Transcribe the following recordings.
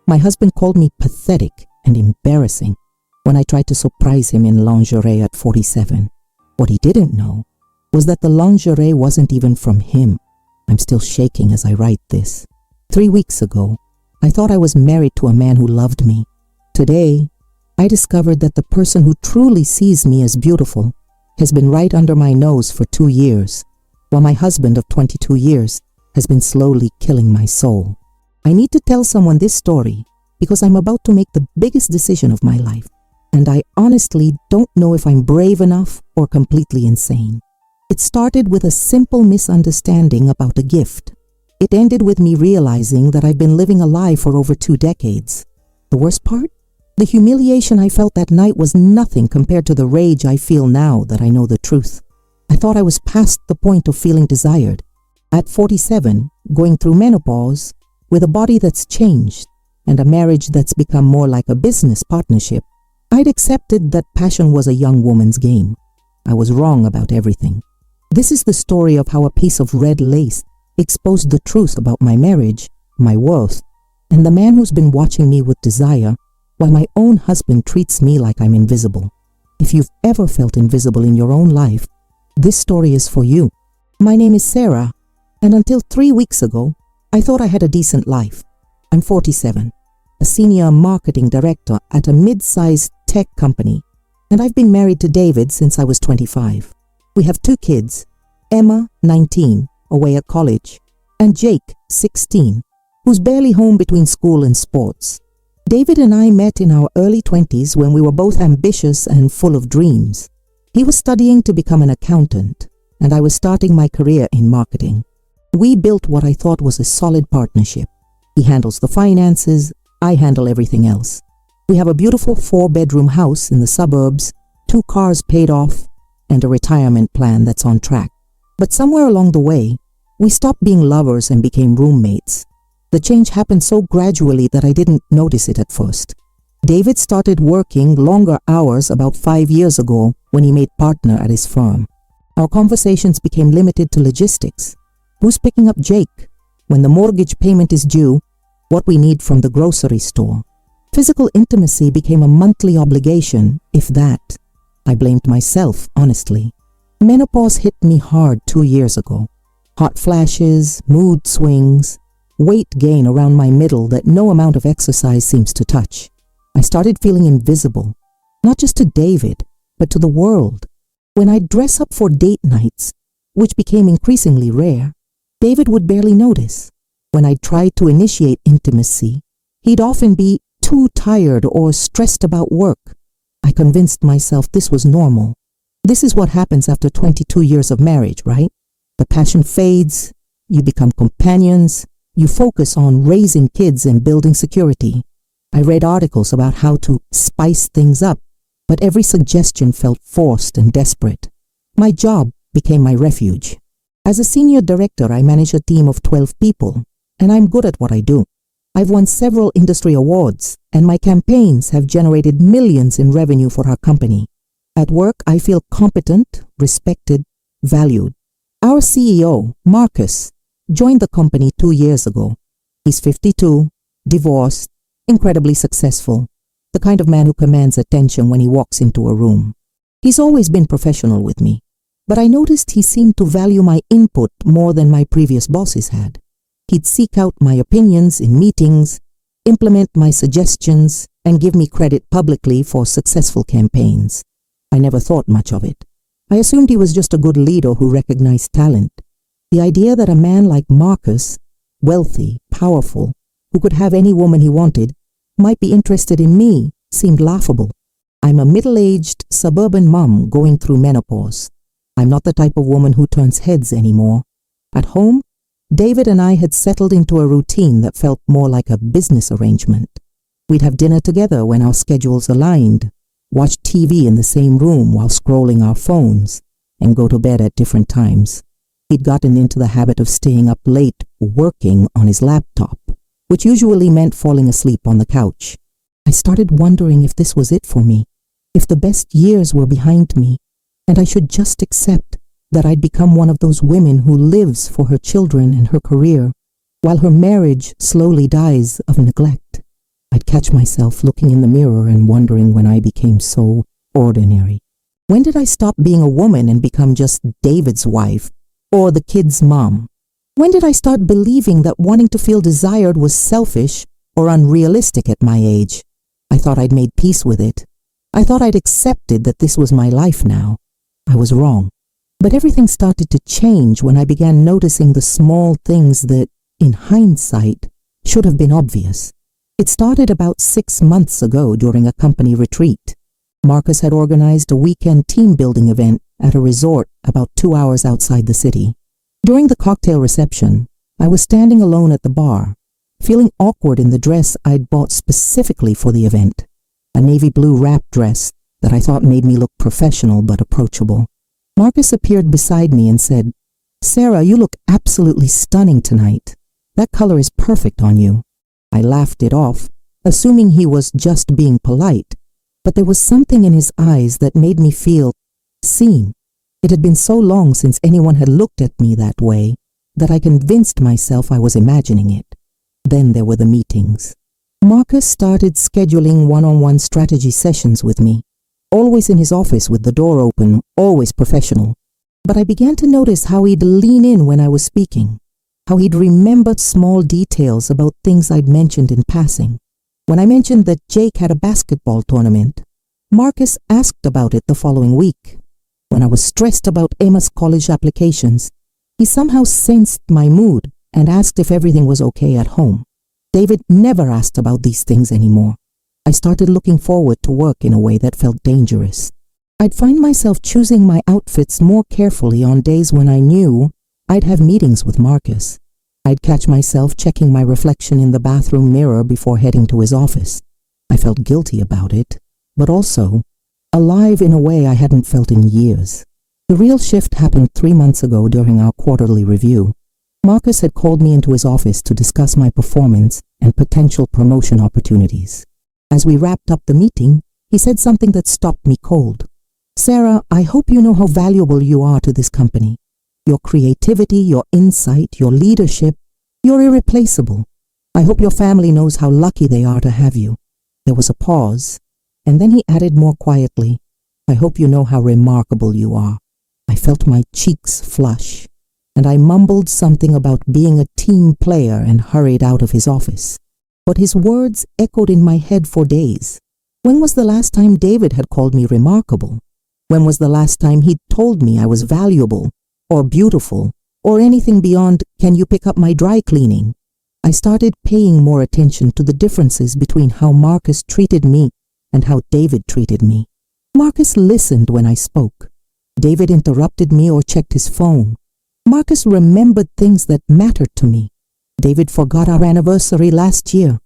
My husband called me pathetic and embarrassing when I tried to surprise him in lingerie at 47. What he didn't know was that the lingerie wasn't even from him. I'm still shaking as I write this. 3 weeks ago, I thought I was married to a man who loved me. Today, I discovered that the person who truly sees me as beautiful has been right under my nose for 2 years, while my husband of 22 years has been slowly killing my soul. I need to tell someone this story because I'm about to make the biggest decision of my life, and I honestly don't know if I'm brave enough or completely insane. It started with a simple misunderstanding about a gift. It ended with me realizing that I've been living a lie for over 2 decades. The worst part? The humiliation I felt that night was nothing compared to the rage I feel now that I know the truth. I thought I was past the point of feeling desired. At 47, going through menopause, with a body that's changed and a marriage that's become more like a business partnership, I'd accepted that passion was a young woman's game. I was wrong about everything. This is the story of how a piece of red lace exposed the truth about my marriage, my worth, and the man who's been watching me with desire while my own husband treats me like I'm invisible. If you've ever felt invisible in your own life, this story is for you. My name is Sarah, and until 3 weeks ago, I thought I had a decent life. I'm 47, a senior marketing director at a mid-sized tech company, and I've been married to David since I was 25. We have 2 kids, Emma, 19, away at college, and Jake, 16, who's barely home between school and sports. David and I met in our early 20s when we were both ambitious and full of dreams. He was studying to become an accountant, and I was starting my career in marketing. We built what I thought was a solid partnership. He handles the finances, I handle everything else. We have a beautiful 4-bedroom house in the suburbs, 2 cars paid off, and a retirement plan that's on track. But somewhere along the way, we stopped being lovers and became roommates. The change happened so gradually that I didn't notice it at first. David started working longer hours about 5 years ago when he made partner at his firm. Our conversations became limited to logistics. Who's picking up Jake? When the mortgage payment is due, what we need from the grocery store. Physical intimacy became a monthly obligation, if that. I blamed myself, honestly. Menopause hit me hard 2 years ago. Hot flashes, mood swings, weight gain around my middle that no amount of exercise seems to touch. I started feeling invisible, not just to David, but to the world. When I'd dress up for date nights, which became increasingly rare, David would barely notice. When I tried to initiate intimacy, he'd often be too tired or stressed about work. I convinced myself this was normal. This is what happens after 22 years of marriage, right? The passion fades, you become companions, you focus on raising kids and building security. I read articles about how to spice things up, but every suggestion felt forced and desperate. My job became my refuge. As a senior director, I manage a team of 12 people, and I'm good at what I do. I've won several industry awards, and my campaigns have generated millions in revenue for our company. At work, I feel competent, respected, valued. Our CEO, Marcus, joined the company 2 years ago. He's 52, divorced, incredibly successful, the kind of man who commands attention when he walks into a room. He's always been professional with me, but I noticed he seemed to value my input more than my previous bosses had. He'd seek out my opinions in meetings, implement my suggestions, and give me credit publicly for successful campaigns. I never thought much of it. I assumed he was just a good leader who recognized talent. The idea that a man like Marcus, wealthy, powerful, who could have any woman he wanted, might be interested in me seemed laughable. I'm a middle-aged suburban mom going through menopause. I'm not the type of woman who turns heads anymore. At home, David and I had settled into a routine that felt more like a business arrangement. We'd have dinner together when our schedules aligned, watch TV in the same room while scrolling our phones, and go to bed at different times. He'd gotten into the habit of staying up late working on his laptop, which usually meant falling asleep on the couch. I started wondering if this was it for me, if the best years were behind me, and I should just accept that I'd become one of those women who lives for her children and her career, while her marriage slowly dies of neglect. I'd catch myself looking in the mirror and wondering when I became so ordinary. When did I stop being a woman and become just David's wife or the kid's mom? When did I start believing that wanting to feel desired was selfish or unrealistic at my age? I thought I'd made peace with it. I thought I'd accepted that this was my life now. I was wrong. But everything started to change when I began noticing the small things that, in hindsight, should have been obvious. It started about 6 months ago during a company retreat. Marcus had organized a weekend team-building event at a resort about 2 hours outside the city. During the cocktail reception, I was standing alone at the bar, feeling awkward in the dress I'd bought specifically for the event, a navy blue wrap dress that I thought made me look professional but approachable. Marcus appeared beside me and said, "Sarah, you look absolutely stunning tonight. That color is perfect on you." I laughed it off, assuming he was just being polite, but there was something in his eyes that made me feel seen. It had been so long since anyone had looked at me that way that I convinced myself I was imagining it. Then there were the meetings. Marcus started scheduling one-on-one strategy sessions with me, always in his office with the door open, always professional. But I began to notice how he'd lean in when I was speaking, how he'd remembered small details about things I'd mentioned in passing. When I mentioned that Jake had a basketball tournament, Marcus asked about it the following week. When I was stressed about Emma's college applications, he somehow sensed my mood and asked if everything was okay at home. David never asked about these things anymore. I started looking forward to work in a way that felt dangerous. I'd find myself choosing my outfits more carefully on days when I knew I'd have meetings with Marcus. I'd catch myself checking my reflection in the bathroom mirror before heading to his office. I felt guilty about it, but also alive in a way I hadn't felt in years. The real shift happened 3 months ago during our quarterly review. Marcus had called me into his office to discuss my performance and potential promotion opportunities. As we wrapped up the meeting, he said something that stopped me cold. "Sarah, I hope you know how valuable you are to this company. Your creativity, your insight, your leadership, you're irreplaceable. I hope your family knows how lucky they are to have you." There was a pause, and then he added more quietly, "I hope you know how remarkable you are." I felt my cheeks flush, and I mumbled something about being a team player and hurried out of his office. But his words echoed in my head for days. When was the last time David had called me remarkable? When was the last time he'd told me I was valuable, or beautiful, or anything beyond, "Can you pick up my dry cleaning?" I started paying more attention to the differences between how Marcus treated me and how David treated me. Marcus listened when I spoke. David interrupted me or checked his phone. Marcus remembered things that mattered to me. David forgot our anniversary last year.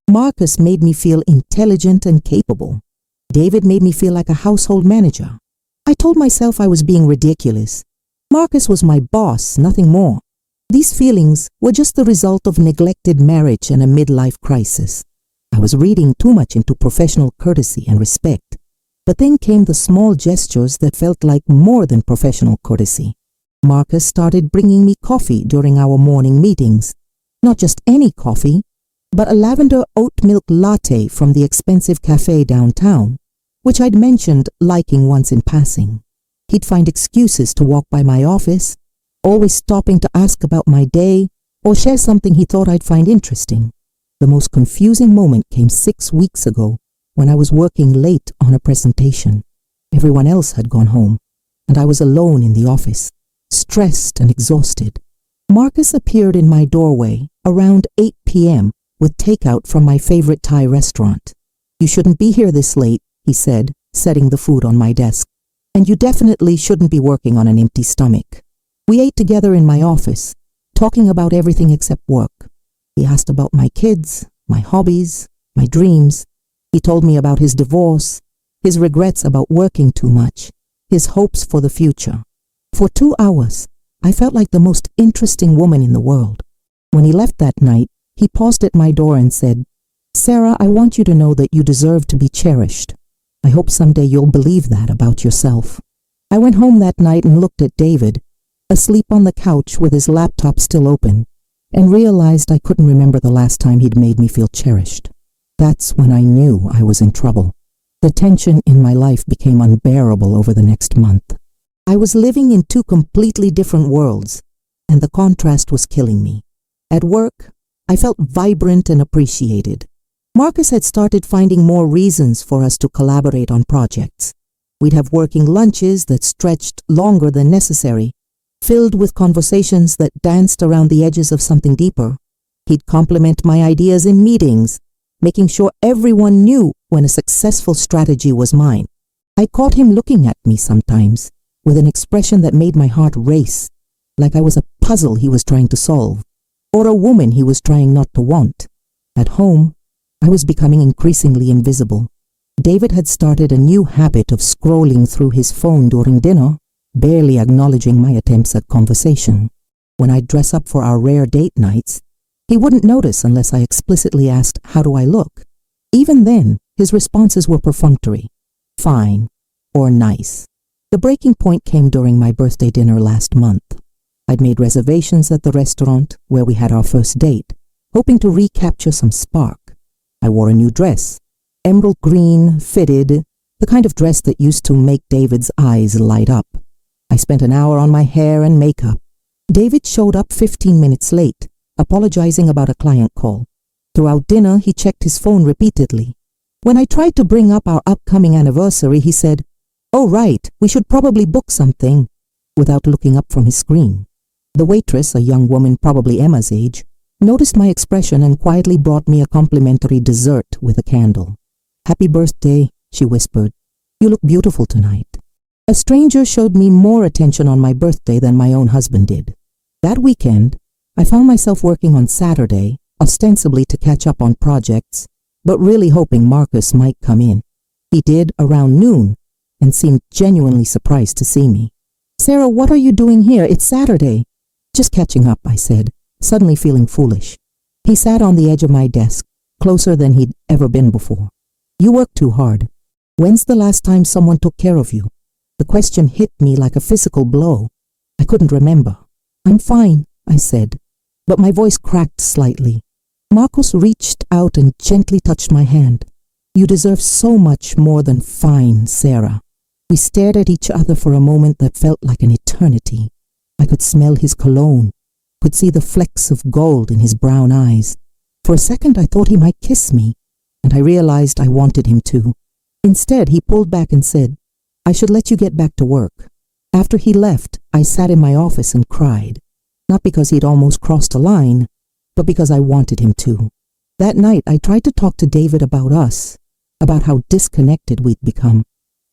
Marcus made me feel intelligent and capable. David made me feel like a household manager. I told myself I was being ridiculous. Marcus was my boss, nothing more. These feelings were just the result of neglected marriage and a midlife crisis. I was reading too much into professional courtesy and respect. But then came the small gestures that felt like more than professional courtesy. Marcus started bringing me coffee during our morning meetings. Not just any coffee, but a lavender oat milk latte from the expensive cafe downtown, which I'd mentioned liking once in passing. He'd find excuses to walk by my office, always stopping to ask about my day or share something he thought I'd find interesting. The most confusing moment came 6 weeks ago when I was working late on a presentation. Everyone else had gone home, and I was alone in the office, stressed and exhausted. Marcus appeared in my doorway around 8 p.m. with takeout from my favorite Thai restaurant. "You shouldn't be here this late," he said, setting the food on my desk. "And you definitely shouldn't be working on an empty stomach." We ate together in my office, talking about everything except work. He asked about my kids, my hobbies, my dreams. He told me about his divorce, his regrets about working too much, his hopes for the future. For 2 hours, I felt like the most interesting woman in the world. When he left that night, he paused at my door and said, "Sarah, I want you to know that you deserve to be cherished. I hope someday you'll believe that about yourself." I went home that night and looked at David, asleep on the couch with his laptop still open, and realized I couldn't remember the last time he'd made me feel cherished. That's when I knew I was in trouble. The tension in my life became unbearable over the next month. I was living in two completely different worlds, and the contrast was killing me. At work, I felt vibrant and appreciated. Marcus had started finding more reasons for us to collaborate on projects. We'd have working lunches that stretched longer than necessary, filled with conversations that danced around the edges of something deeper. He'd compliment my ideas in meetings, making sure everyone knew when a successful strategy was mine. I caught him looking at me sometimes, with an expression that made my heart race, like I was a puzzle he was trying to solve, or a woman he was trying not to want. At home, I was becoming increasingly invisible. David had started a new habit of scrolling through his phone during dinner, barely acknowledging my attempts at conversation. When I'd dress up for our rare date nights, he wouldn't notice unless I explicitly asked, "How do I look?" Even then, his responses were perfunctory, "Fine," or "Nice." The breaking point came during my birthday dinner last month. I'd made reservations at the restaurant where we had our first date, hoping to recapture some spark. I wore a new dress, emerald green, fitted, the kind of dress that used to make David's eyes light up. I spent an hour on my hair and makeup. David showed up 15 minutes late, apologizing about a client call. Throughout dinner, he checked his phone repeatedly. When I tried to bring up our upcoming anniversary, he said, "Oh right, we should probably book something," without looking up from his screen. The waitress, a young woman probably Emma's age, noticed my expression and quietly brought me a complimentary dessert with a candle. "Happy birthday," she whispered. "You look beautiful tonight." A stranger showed me more attention on my birthday than my own husband did. That weekend, I found myself working on Saturday, ostensibly to catch up on projects, but really hoping Marcus might come in. He did around noon and seemed genuinely surprised to see me. "Sarah, what are you doing here? It's Saturday." "Just catching up," I said, suddenly feeling foolish. He sat on the edge of my desk, closer than he'd ever been before. "You work too hard. When's the last time someone took care of you?" The question hit me like a physical blow. I couldn't remember. "I'm fine," I said, but my voice cracked slightly. Marcus reached out and gently touched my hand. "You deserve so much more than fine, Sarah." We stared at each other for a moment that felt like an eternity. I could smell his cologne, could see the flecks of gold in his brown eyes. For a second I thought he might kiss me, and I realized I wanted him to. Instead, he pulled back and said, "I should let you get back to work." After he left, I sat in my office and cried, not because he'd almost crossed a line, but because I wanted him to. That night, I tried to talk to David about us, about how disconnected we'd become.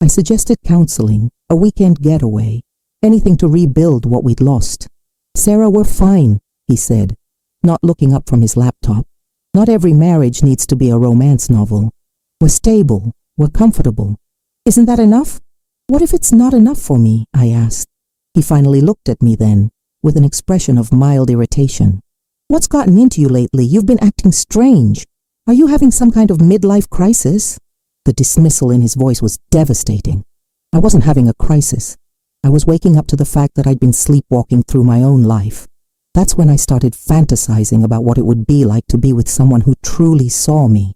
I suggested counseling, a weekend getaway, anything to rebuild what we'd lost. "Sarah, we're fine," he said, not looking up from his laptop. "Not every marriage needs to be a romance novel. We're stable, we're comfortable. Isn't that enough?" "What if it's not enough for me?" I asked. He finally looked at me then, with an expression of mild irritation. "What's gotten into you lately? You've been acting strange. Are you having some kind of midlife crisis?" The dismissal in his voice was devastating. I wasn't having a crisis. I was waking up to the fact that I'd been sleepwalking through my own life. That's when I started fantasizing about what it would be like to be with someone who truly saw me.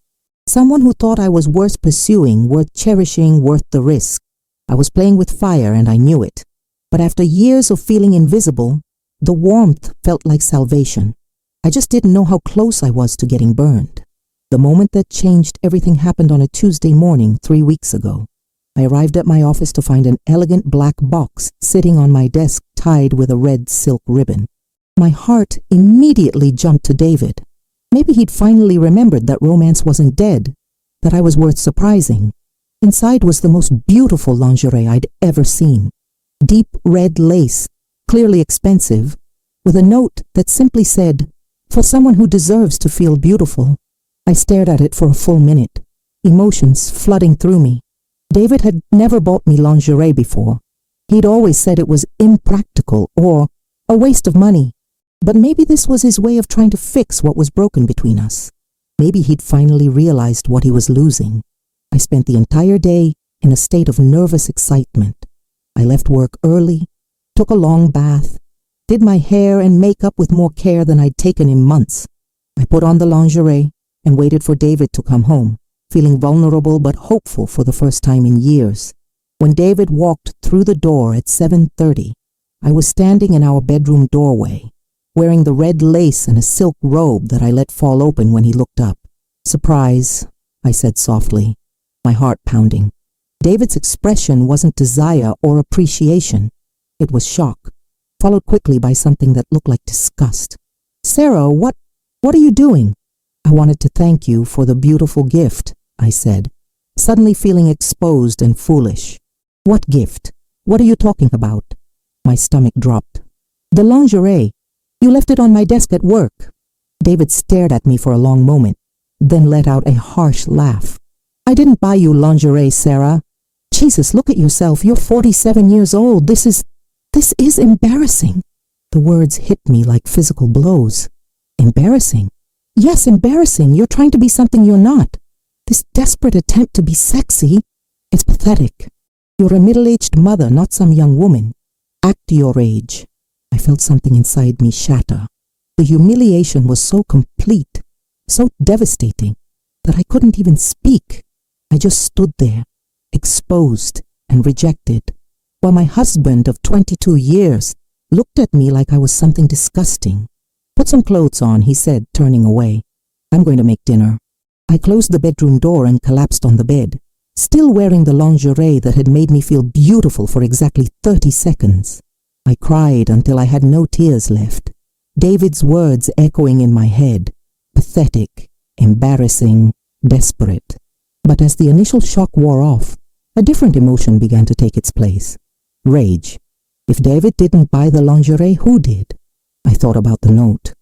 Someone who thought I was worth pursuing, worth cherishing, worth the risk. I was playing with fire and I knew it. But after years of feeling invisible, the warmth felt like salvation. I just didn't know how close I was to getting burned. The moment that changed everything happened on a Tuesday morning 3 weeks ago. I arrived at my office to find an elegant black box sitting on my desk tied with a red silk ribbon. My heart immediately jumped to David. Maybe he'd finally remembered that romance wasn't dead, that I was worth surprising. Inside was the most beautiful lingerie I'd ever seen. Deep red lace, clearly expensive, with a note that simply said, "For someone who deserves to feel beautiful." I stared at it for a full minute, emotions flooding through me. David had never bought me lingerie before. He'd always said it was impractical or a waste of money. But maybe this was his way of trying to fix what was broken between us. Maybe he'd finally realized what he was losing. I spent the entire day in a state of nervous excitement. I left work early, took a long bath, did my hair and makeup with more care than I'd taken in months. I put on the lingerie and waited for David to come home, feeling vulnerable but hopeful for the first time in years. When David walked through the door at 7:30, I was standing in our bedroom doorway, wearing the red lace and a silk robe that I let fall open when he looked up. "Surprise," I said softly, my heart pounding. David's expression wasn't desire or appreciation. It was shock, followed quickly by something that looked like disgust. "Sarah, what are you doing?" "I wanted to thank you for the beautiful gift," I said, suddenly feeling exposed and foolish. "What gift? What are you talking about?" My stomach dropped. "The lingerie. You left it on my desk at work." David stared at me for a long moment, then let out a harsh laugh. "I didn't buy you lingerie, Sarah. Jesus, look at yourself. You're 47 years old. This is embarrassing." The words hit me like physical blows. "Embarrassing?" "Yes, embarrassing. You're trying to be something you're not. This desperate attempt to be sexy, it's pathetic. You're a middle-aged mother, not some young woman. Act your age." I felt something inside me shatter. The humiliation was so complete, so devastating, that I couldn't even speak. I just stood there, exposed and rejected, while my husband of 22 years looked at me like I was something disgusting. "Put some clothes on," he said, turning away. "I'm going to make dinner." I closed the bedroom door and collapsed on the bed, still wearing the lingerie that had made me feel beautiful for exactly 30 seconds. I cried until I had no tears left, David's words echoing in my head, pathetic, embarrassing, desperate. But as the initial shock wore off, a different emotion began to take its place. Rage. If David didn't buy the lingerie, who did? I thought about the note.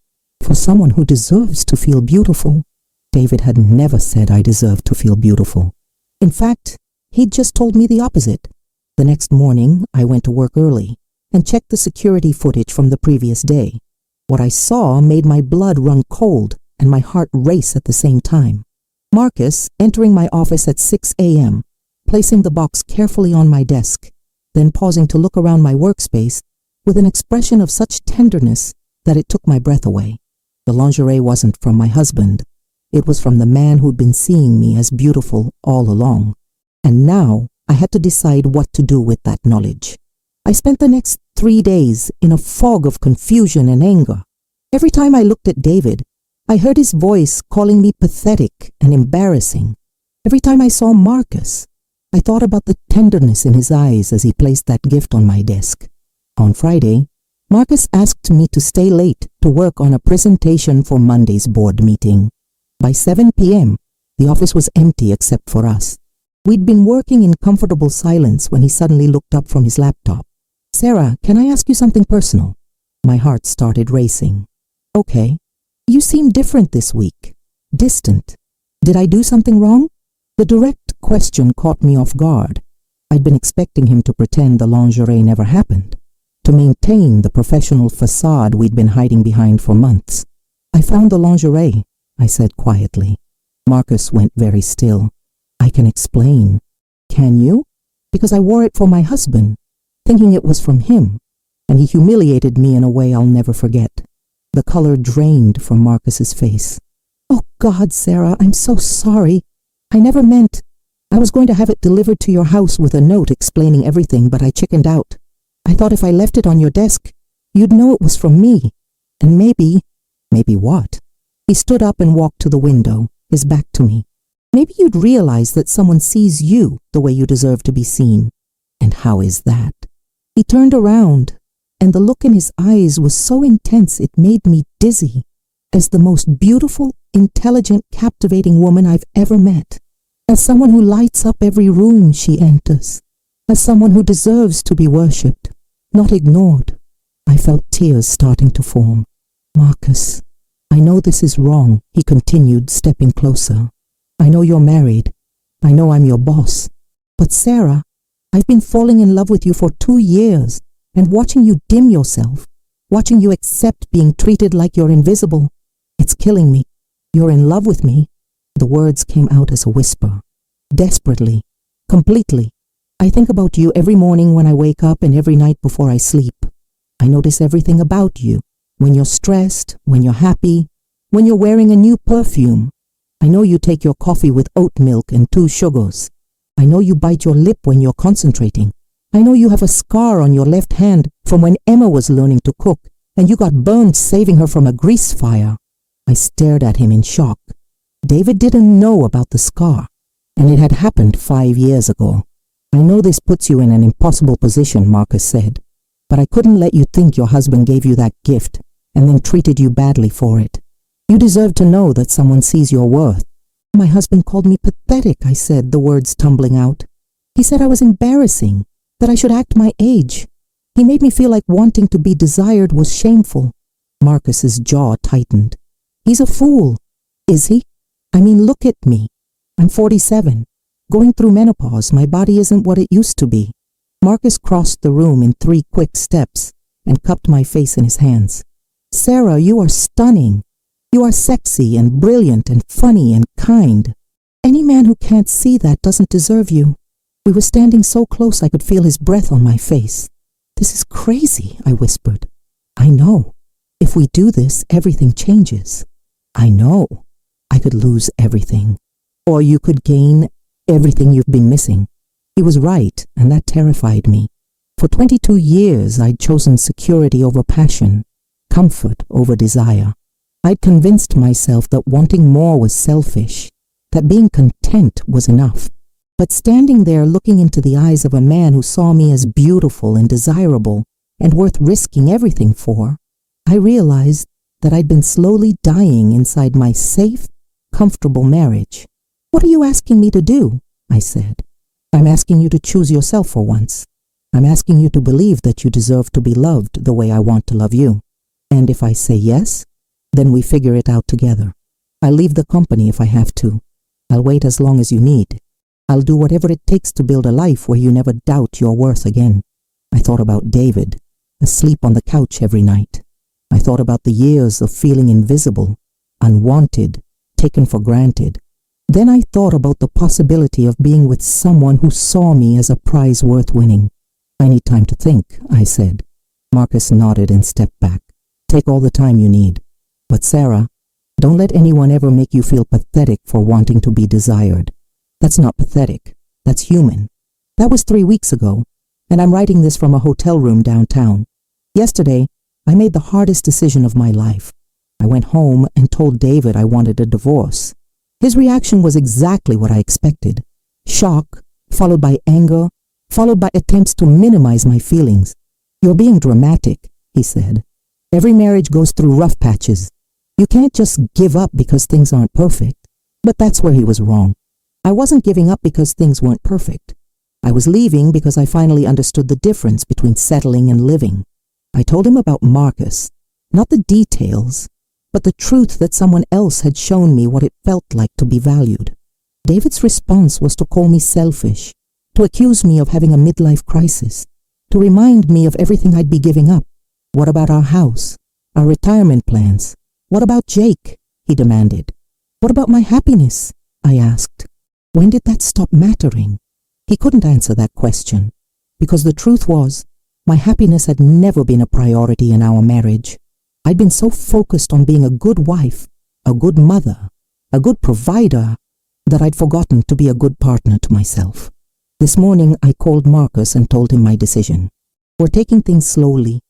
For someone who deserves to feel beautiful. David had never said I deserved to feel beautiful. In fact, he'd just told me the opposite. The next morning, I went to work early and checked the security footage from the previous day. What I saw made my blood run cold and my heart race at the same time. Marcus entering my office at 6 a.m., placing the box carefully on my desk, then pausing to look around my workspace with an expression of such tenderness that it took my breath away. The lingerie wasn't from my husband. It was from the man who'd been seeing me as beautiful all along. And now I had to decide what to do with that knowledge. I spent the next 3 days in a fog of confusion and anger. Every time I looked at David, I heard his voice calling me pathetic and embarrassing. Every time I saw Marcus, I thought about the tenderness in his eyes as he placed that gift on my desk. On Friday, Marcus asked me to stay late to work on a presentation for Monday's board meeting. By 7 p.m., the office was empty except for us. We'd been working in comfortable silence when he suddenly looked up from his laptop. "Sarah, can I ask you something personal?" My heart started racing. "Okay." "You seem different this week. Distant. Did I do something wrong?" The direct question caught me off guard. I'd been expecting him to pretend the lingerie never happened, to maintain the professional facade we'd been hiding behind for months. "I found the lingerie," I said quietly. Marcus went very still. "I can explain." "Can you?" "Because I wore it for my husband, thinking it was from him, and he humiliated me in a way I'll never forget." The color drained from Marcus's face. "Oh God, Sarah, I'm so sorry. I never meant. I was going to have it delivered to your house with a note explaining everything, but I chickened out. I thought if I left it on your desk, you'd know it was from me. And maybe..." "Maybe what?" He stood up and walked to the window, his back to me. "Maybe you'd realize that someone sees you the way you deserve to be seen." "And how is that?" He turned around, and the look in his eyes was so intense it made me dizzy, as the most beautiful, intelligent, captivating woman I've ever met, as someone who lights up every room she enters, as someone who deserves to be worshipped, not ignored. I felt tears starting to form. "Marcus, I know this is wrong," he continued, stepping closer. "I know you're married. I know I'm your boss. But Sarah, I've been falling in love with you for 2 years, and watching you dim yourself, watching you accept being treated like you're invisible, it's killing me. You're in love with me." The words came out as a whisper. "Desperately. Completely. I think about you every morning when I wake up and every night before I sleep. I notice everything about you. When you're stressed, when you're happy, when you're wearing a new perfume. I know you take your coffee with oat milk and 2 sugars. I know you bite your lip when you're concentrating. I know you have a scar on your left hand from when Emma was learning to cook and you got burned saving her from a grease fire. I stared at him in shock. David didn't know about the scar, and it had happened 5 years ago. I know this puts you in an impossible position, Marcus said, but I couldn't let you think your husband gave you that gift and then treated you badly for it. You deserve to know that someone sees your worth. My husband called me pathetic, I said, the words tumbling out. He said I was embarrassing, that I should act my age. He made me feel like wanting to be desired was shameful. Marcus's jaw tightened. He's a fool. Is he? I mean, look at me. I'm 47. Going through menopause, my body isn't what it used to be. Marcus crossed the room in 3 quick steps and cupped my face in his hands. Sarah, you are stunning. You are sexy and brilliant and funny and kind. Any man who can't see that doesn't deserve you. We were standing so close I could feel his breath on my face. This is crazy, I whispered. I know. If we do this, everything changes. I know. I could lose everything. Or you could gain everything you've been missing. He was right, and that terrified me. For 22 years, I'd chosen security over passion, comfort over desire. I'd convinced myself that wanting more was selfish, that being content was enough. But standing there looking into the eyes of a man who saw me as beautiful and desirable and worth risking everything for, I realized that I'd been slowly dying inside my safe, comfortable marriage. What are you asking me to do? I said. I'm asking you to choose yourself for once. I'm asking you to believe that you deserve to be loved the way I want to love you. And if I say yes, then we figure it out together. I'll leave the company if I have to. I'll wait as long as you need. I'll do whatever it takes to build a life where you never doubt your worth again. I thought about David, asleep on the couch every night. I thought about the years of feeling invisible, unwanted, taken for granted. Then I thought about the possibility of being with someone who saw me as a prize worth winning. I need time to think, I said. Marcus nodded and stepped back. Take all the time you need. But Sarah, don't let anyone ever make you feel pathetic for wanting to be desired. That's not pathetic. That's human. That was 3 weeks ago, and I'm writing this from a hotel room downtown. Yesterday, I made the hardest decision of my life. I went home and told David I wanted a divorce. His reaction was exactly what I expected. Shock, followed by anger, followed by attempts to minimize my feelings. You're being dramatic, he said. Every marriage goes through rough patches. You can't just give up because things aren't perfect. But that's where he was wrong. I wasn't giving up because things weren't perfect. I was leaving because I finally understood the difference between settling and living. I told him about Marcus, not the details, but the truth that someone else had shown me what it felt like to be valued. David's response was to call me selfish, to accuse me of having a midlife crisis, to remind me of everything I'd be giving up. What about our house, our retirement plans? What about Jake? He demanded. What about my happiness? I asked. When did that stop mattering? He couldn't answer that question, because the truth was, my happiness had never been a priority in our marriage. I'd been so focused on being a good wife, a good mother, a good provider, that I'd forgotten to be a good partner to myself. This morning, I called Marcus and told him my decision. We're taking things slowly.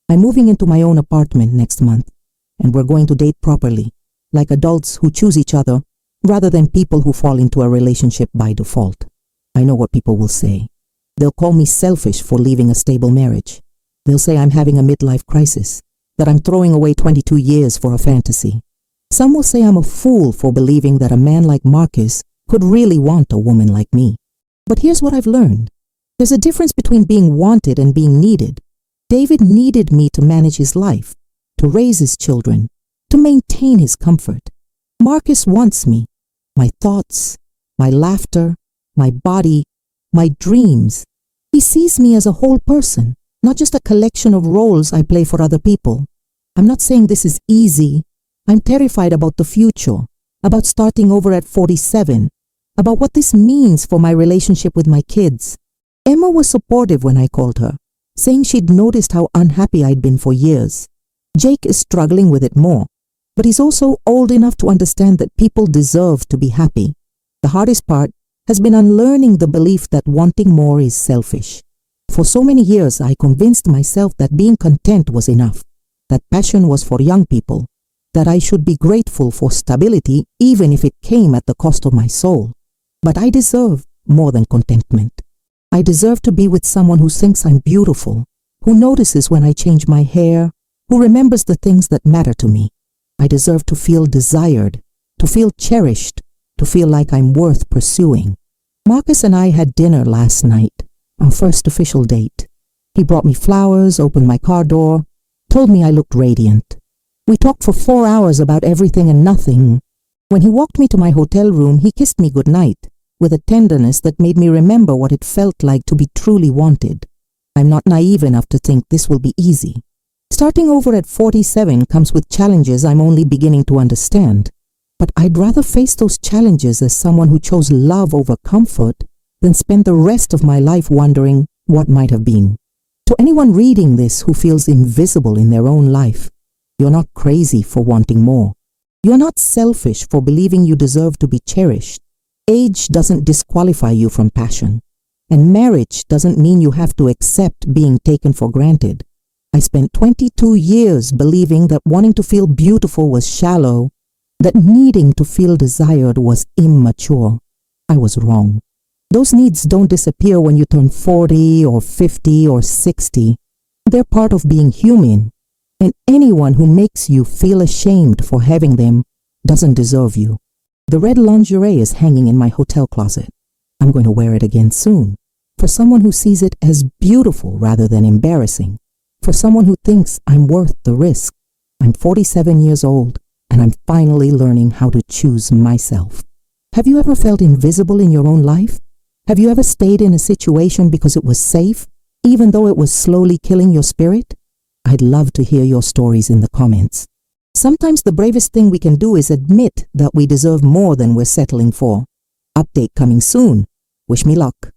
I'm moving into my own apartment next month, and we're going to date properly, like adults who choose each other, rather than people who fall into a relationship by default. I know what people will say. They'll call me selfish for leaving a stable marriage. They'll say I'm having a midlife crisis, that I'm throwing away 22 years for a fantasy. Some will say I'm a fool for believing that a man like Marcus could really want a woman like me. But here's what I've learned. There's a difference between being wanted and being needed. David needed me to manage his life, to raise his children, to maintain his comfort. Marcus wants me, my thoughts, my laughter, my body, my dreams. He sees me as a whole person, not just a collection of roles I play for other people. I'm not saying this is easy. I'm terrified about the future, about starting over at 47, about what this means for my relationship with my kids. Emma was supportive when I called her, saying she'd noticed how unhappy I'd been for years. Jake is struggling with it more. But he's also old enough to understand that people deserve to be happy. The hardest part has been unlearning the belief that wanting more is selfish. For so many years, I convinced myself that being content was enough, that passion was for young people, that I should be grateful for stability even if it came at the cost of my soul. But I deserve more than contentment. I deserve to be with someone who thinks I'm beautiful, who notices when I change my hair, who remembers the things that matter to me. I deserve to feel desired, to feel cherished, to feel like I'm worth pursuing. Marcus and I had dinner last night, our first official date. He brought me flowers, opened my car door, told me I looked radiant. We talked for 4 hours about everything and nothing. When he walked me to my hotel room, he kissed me goodnight, with a tenderness that made me remember what it felt like to be truly wanted. I'm not naive enough to think this will be easy. Starting over at 47 comes with challenges I'm only beginning to understand. But I'd rather face those challenges as someone who chose love over comfort than spend the rest of my life wondering what might have been. To anyone reading this who feels invisible in their own life, you're not crazy for wanting more. You're not selfish for believing you deserve to be cherished. Age doesn't disqualify you from passion. And marriage doesn't mean you have to accept being taken for granted. I spent 22 years believing that wanting to feel beautiful was shallow, that needing to feel desired was immature. I was wrong. Those needs don't disappear when you turn 40 or 50 or 60. They're part of being human, and anyone who makes you feel ashamed for having them doesn't deserve you. The red lingerie is hanging in my hotel closet. I'm going to wear it again soon, for someone who sees it as beautiful rather than embarrassing, for someone who thinks I'm worth the risk. I'm 47 years old, and I'm finally learning how to choose myself. Have you ever felt invisible in your own life? Have you ever stayed in a situation because it was safe, even though it was slowly killing your spirit? I'd love to hear your stories in the comments. Sometimes the bravest thing we can do is admit that we deserve more than we're settling for. Update coming soon. Wish me luck.